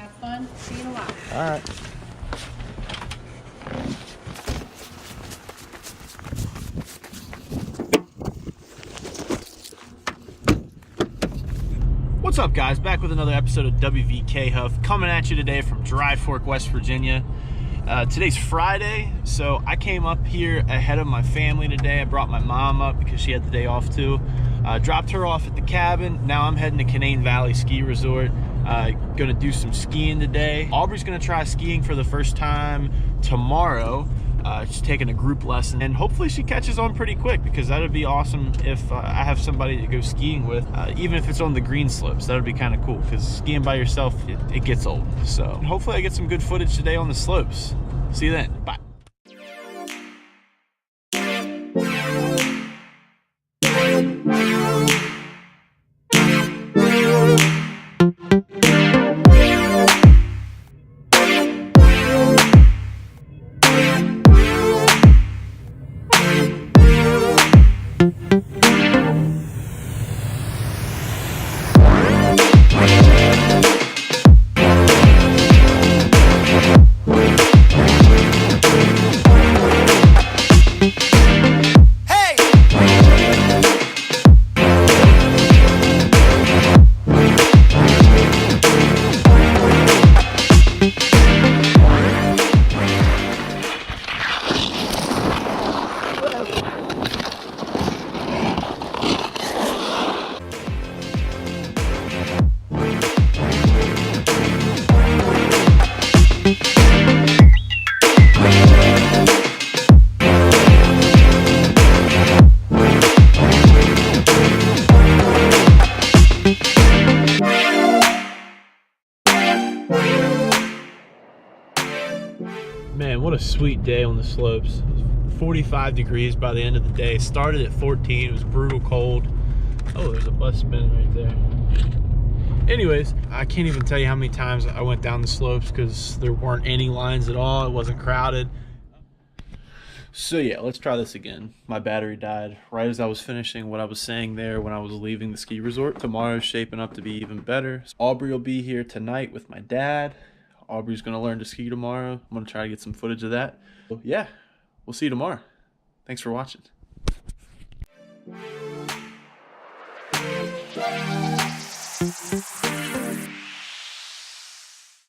Have fun. See you in a while. All right. What's up, guys? Back with another episode of GoPro, coming at you today from Dry Fork, West Virginia. Today's Friday, so I came up here ahead of my family today. I brought my mom up because she had the day off too. Dropped her off at the cabin. Now I'm heading to Canaan Valley Ski Resort. Gonna do some skiing today. Aubrey's gonna try skiing for the first time tomorrow. She's taking a group lesson, and hopefully she catches on pretty quick, because that would be awesome if I have somebody to go skiing with, even if it's on the green slopes. That would be kind of cool, because skiing by yourself, it gets old. So hopefully I get some good footage today on the slopes. See you then. Bye. Man, what a sweet day on the slopes. 45 degrees by the end of the day. Started at 14. It was brutal cold. Oh, there's a bus spinning right there. Anyways, I can't even tell you how many times I went down the slopes because there weren't any lines at all. It wasn't crowded. So yeah, let's try this again. My battery died right as I was finishing what I was saying there when I was leaving the ski resort. Tomorrow's shaping up to be even better. Aubrey will be here tonight with my dad. Aubrey's gonna learn to ski tomorrow. I'm gonna try to get some footage of that. So yeah, we'll see you tomorrow. Thanks for watching. Thank you.